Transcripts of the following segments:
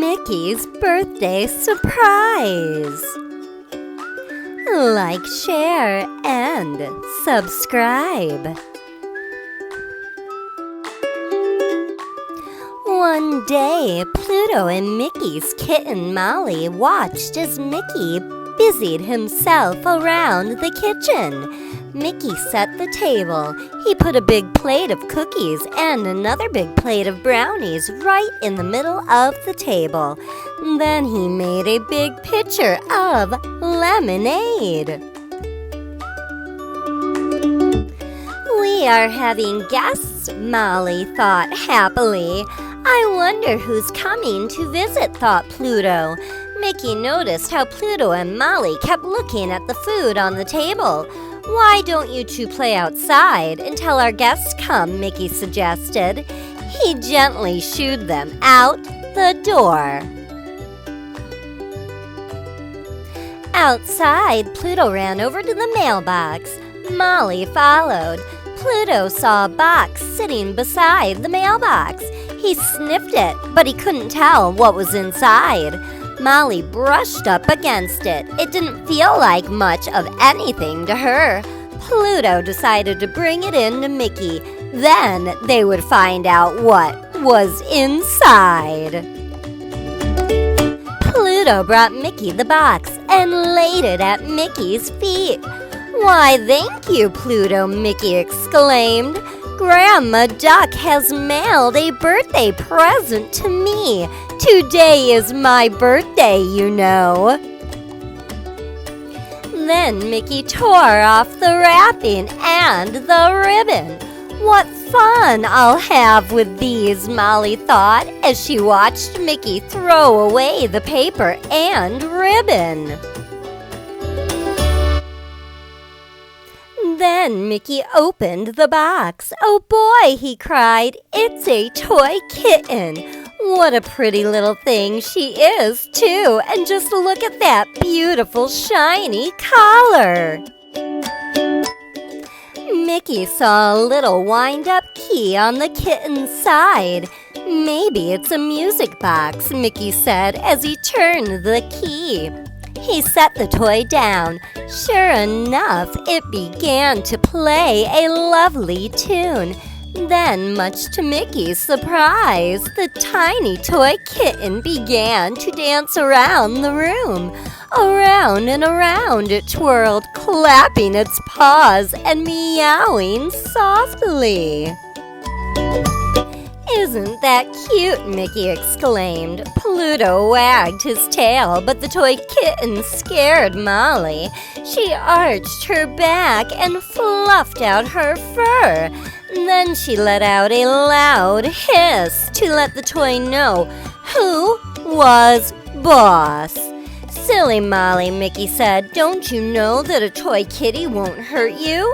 Mickey's birthday surprise. Like, share, and subscribe. One day, Pluto and Mickey's kitten Molly watched as Mickey busied himself around the kitchen. Mickey set the table. He put a big plate of cookies and another big plate of brownies right in the middle of the table. Then he made a big pitcher of lemonade. We are having guests, Molly thought happily. I wonder who's coming to visit, thought Pluto. Mickey noticed how Pluto and Molly kept looking at the food on the table. Why don't you two play outside until our guests come, Mickey suggested. He gently shooed them out the door. Outside, Pluto ran over to the mailbox. Molly followed. Pluto saw a box sitting beside the mailbox. He sniffed it, but he couldn't tell what was inside. Molly brushed up against it. It didn't feel like much of anything to her. Pluto decided to bring it in to Mickey. Then they would find out what was inside. Pluto brought Mickey the box and laid it at Mickey's feet. "Why, thank you, Pluto," Mickey exclaimed. "Grandma Duck has mailed a birthday present to me. Today is my birthday, you know." Then Mickey tore off the wrapping and the ribbon. "What fun I'll have with these," Molly thought as she watched Mickey throw away the paper and ribbon. Then Mickey opened the box. "Oh boy," he cried, "it's a toy kitten. What a pretty little thing she is, too, and just look at that beautiful shiny collar." Mickey saw a little wind-up key on the kitten's side. "Maybe it's a music box," Mickey said as he turned the key. He set the toy down. Sure enough, it began to play a lovely tune. Then, much to Mickey's surprise, the tiny toy kitten began to dance around the room. Around and around it twirled, clapping its paws and meowing softly. "Isn't that cute?" Mickey exclaimed. Pluto wagged his tail, but the toy kitten scared Molly. She arched her back and fluffed out her fur. Then she let out a loud hiss to let the toy know who was boss. "Silly Molly," Mickey said, "don't you know that a toy kitty won't hurt you?"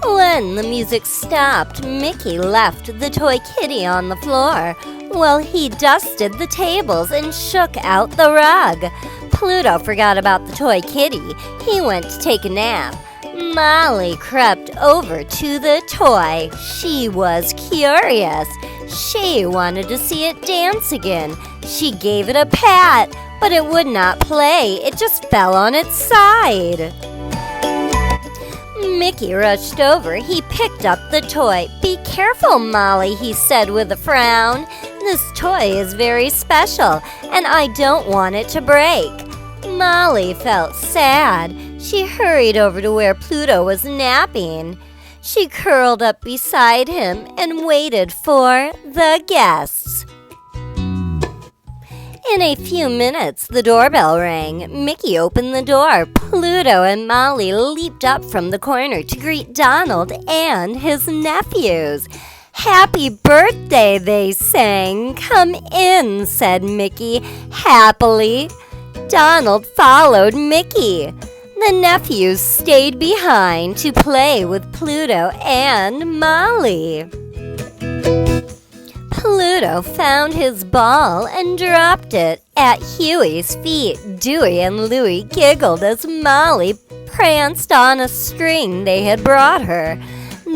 When the music stopped, Mickey left the toy kitty on the floor while he dusted the tables and shook out the rug. Pluto forgot about the toy kitty. He went to take a nap. Molly crept over to the toy. She was curious. She wanted to see it dance again. She gave it a pat, but it would not play. It just fell on its side. Mickey rushed over. He picked up the toy. "Be careful, Molly," he said with a frown. "This toy is very special, and I don't want it to break." Molly felt sad. She hurried over to where Pluto was napping. She curled up beside him and waited for the guests. In a few minutes, the doorbell rang. Mickey opened the door. Pluto and Molly leaped up from the corner to greet Donald and his nephews. "Happy birthday," they sang. "Come in," said Mickey happily. Donald followed Mickey. The nephews stayed behind to play with Pluto and Molly. Pluto found his ball and dropped it at Huey's feet. Dewey and Louie giggled as Molly pranced on a string they had brought her.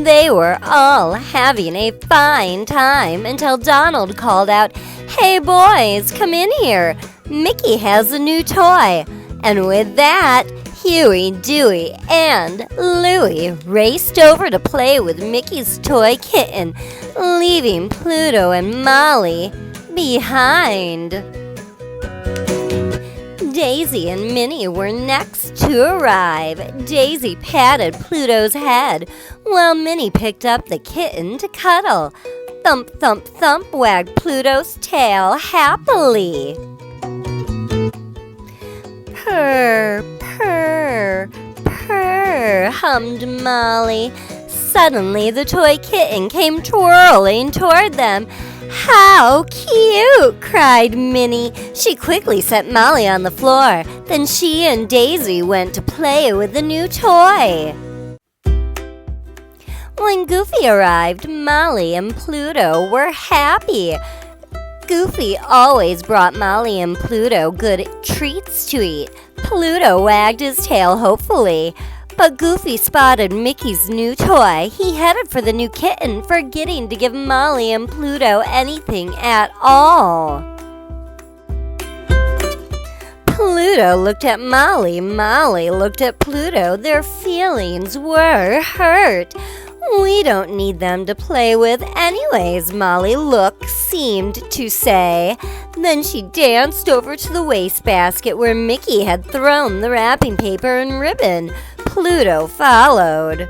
They were all having a fine time until Donald called out, "Hey boys, come in here. Mickey has a new toy." And with that, Huey, Dewey, and Louie raced over to play with Mickey's toy kitten, leaving Pluto and Molly behind. Daisy and Minnie were next to arrive. Daisy patted Pluto's head, while Minnie picked up the kitten to cuddle. Thump, thump, thump wagged Pluto's tail happily. Purr, purr, purr, hummed Molly. Suddenly, the toy kitten came twirling toward them. "How cute!" cried Minnie. She quickly set Molly on the floor. Then she and Daisy went to play with the new toy. When Goofy arrived, Molly and Pluto were happy. Goofy always brought Molly and Pluto good treats to eat. Pluto wagged his tail hopefully. But Goofy spotted Mickey's new toy. He headed for the new kitten, forgetting to give Molly and Pluto anything at all. Pluto looked at Molly. Molly looked at Pluto. Their feelings were hurt. "We don't need them to play with anyways," Molly seemed to say. Then she danced over to the wastebasket where Mickey had thrown the wrapping paper and ribbon. Pluto followed.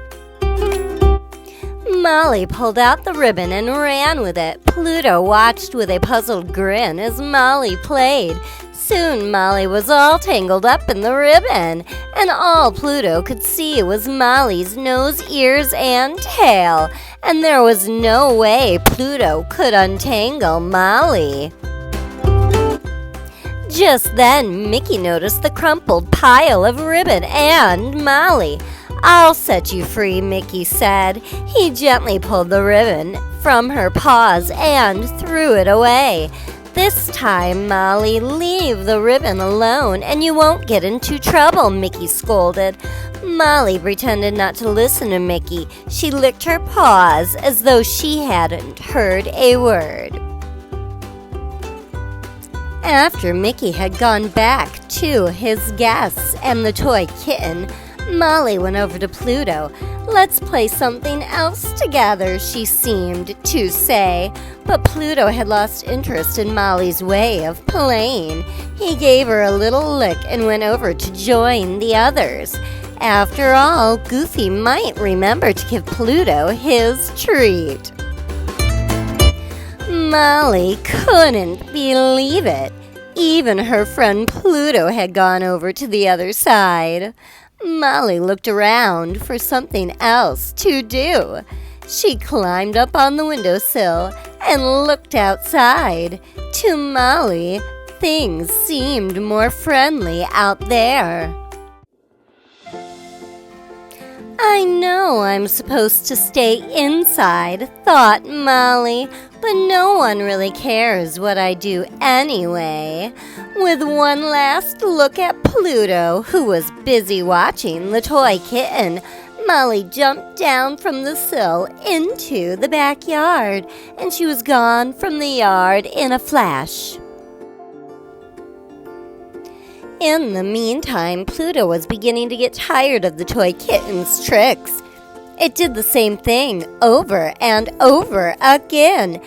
Molly pulled out the ribbon and ran with it. Pluto watched with a puzzled grin as Molly played. Soon Molly was all tangled up in the ribbon, and all Pluto could see was Molly's nose, ears, and tail, and there was no way Pluto could untangle Molly. Just then, Mickey noticed the crumpled pile of ribbon and Molly. "I'll set you free," Mickey said. He gently pulled the ribbon from her paws and threw it away. "This time, Molly, leave the ribbon alone and you won't get into trouble," Mickey scolded. Molly pretended not to listen to Mickey. She licked her paws as though she hadn't heard a word. After Mickey had gone back to his guests and the toy kitten, Molly went over to Pluto. "Let's play something else together," she seemed to say. But Pluto had lost interest in Molly's way of playing. He gave her a little lick and went over to join the others. After all, Goofy might remember to give Pluto his treat. Molly couldn't believe it. Even her friend Pluto had gone over to the other side. Molly looked around for something else to do. She climbed up on the windowsill and looked outside. To Molly, things seemed more friendly out there. "I know I'm supposed to stay inside," thought Molly, "but no one really cares what I do anyway." With one last look at Pluto, who was busy watching the toy kitten, Molly jumped down from the sill into the backyard, and she was gone from the yard in a flash. In the meantime, Pluto was beginning to get tired of the toy kitten's tricks. It did the same thing over and over again.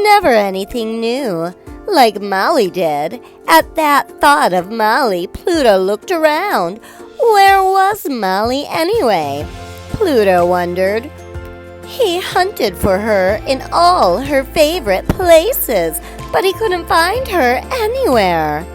Never anything new, like Molly did. At that thought of Molly, Pluto looked around. Where was Molly anyway? Pluto wondered. He hunted for her in all her favorite places, but he couldn't find her anywhere.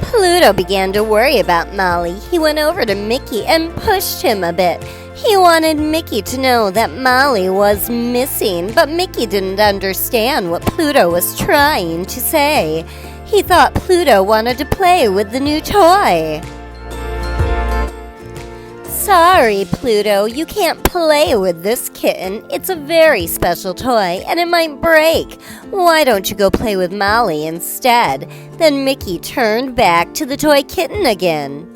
Pluto began to worry about Molly. He went over to Mickey and pushed him a bit. He wanted Mickey to know that Molly was missing, but Mickey didn't understand what Pluto was trying to say. He thought Pluto wanted to play with the new toy. "Sorry, Pluto, you can't play with this kitten. It's a very special toy, and it might break. Why don't you go play with Molly instead?" Then Mickey turned back to the toy kitten again.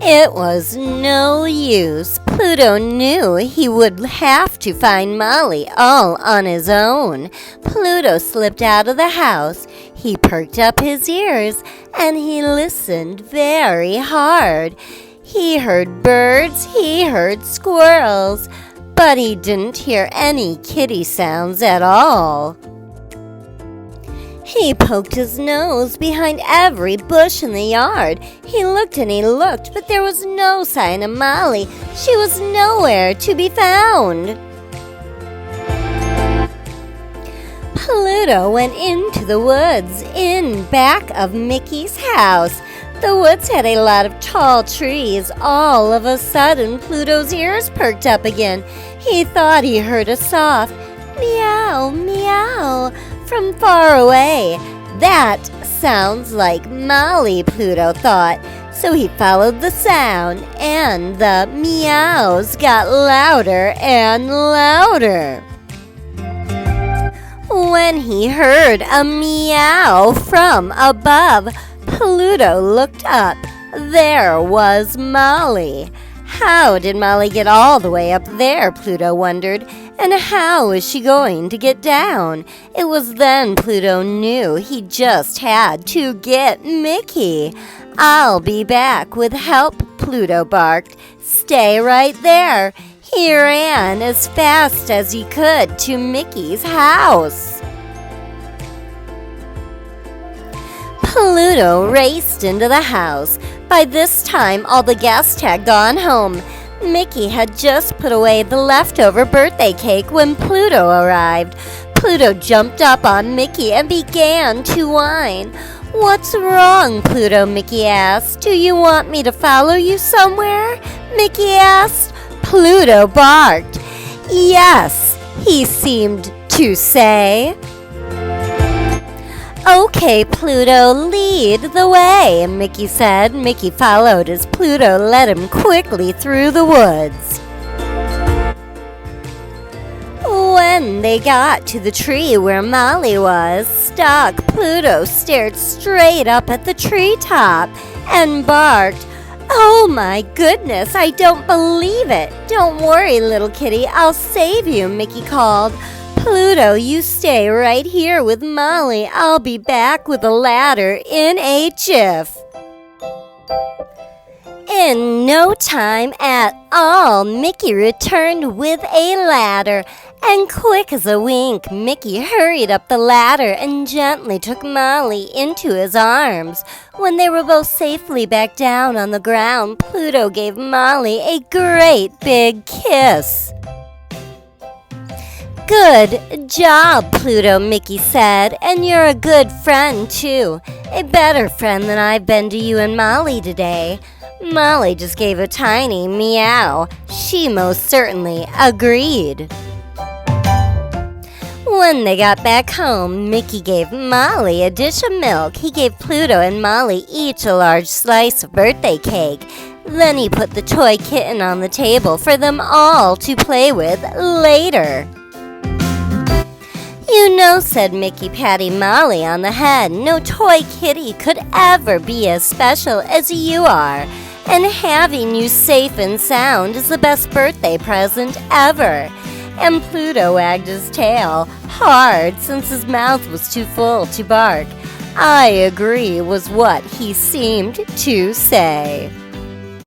It was no use. Pluto knew he would have to find Molly all on his own. Pluto slipped out of the house. He perked up his ears and he listened very hard. He heard birds, he heard squirrels, but he didn't hear any kitty sounds at all. He poked his nose behind every bush in the yard. He looked and he looked, but there was no sign of Molly. She was nowhere to be found. Pluto went into the woods in back of Mickey's house. The woods had a lot of tall trees. All of a sudden, Pluto's ears perked up again. He thought he heard a soft meow, meow from far away. That sounds like Molly, Pluto thought. So he followed the sound, and the meows got louder and louder. When he heard a meow from above, Pluto looked up. There was Molly. How did Molly get all the way up there, Pluto wondered, and how is she going to get down? It was then Pluto knew he just had to get Mickey. I'll be back with help, Pluto barked. Stay right there. He ran as fast as he could to Mickey's house. Pluto raced into the house. By this time, all the guests had gone home. Mickey had just put away the leftover birthday cake when Pluto arrived. Pluto jumped up on Mickey and began to whine. "What's wrong, Pluto?" Mickey asked. "Do you want me to follow you somewhere?" Mickey asked. Pluto barked. "Yes," he seemed to say. "Okay, Pluto, lead the way," Mickey said. Mickey followed as Pluto led him quickly through the woods. When they got to the tree where Molly was stuck, Pluto stared straight up at the treetop and barked, "Oh my goodness, I don't believe it." "Don't worry, little kitty, I'll save you," Mickey called. "Pluto, you stay right here with Molly. I'll be back with a ladder in a jiff." In no time at all, Mickey returned with a ladder, and quick as a wink, Mickey hurried up the ladder and gently took Molly into his arms. When they were both safely back down on the ground, Pluto gave Molly a great big kiss. "Good job, Pluto," Mickey said, "and you're a good friend, too. A better friend than I've been to you and Molly today." Molly just gave a tiny meow. She most certainly agreed. When they got back home, Mickey gave Molly a dish of milk. He gave Pluto and Molly each a large slice of birthday cake. Then he put the toy kitten on the table for them all to play with later. "You know," said Mickey, patting Molly on the head, "no toy kitty could ever be as special as you are. And having you safe and sound is the best birthday present ever." And Pluto wagged his tail hard since his mouth was too full to bark. "I agree," was what he seemed to say.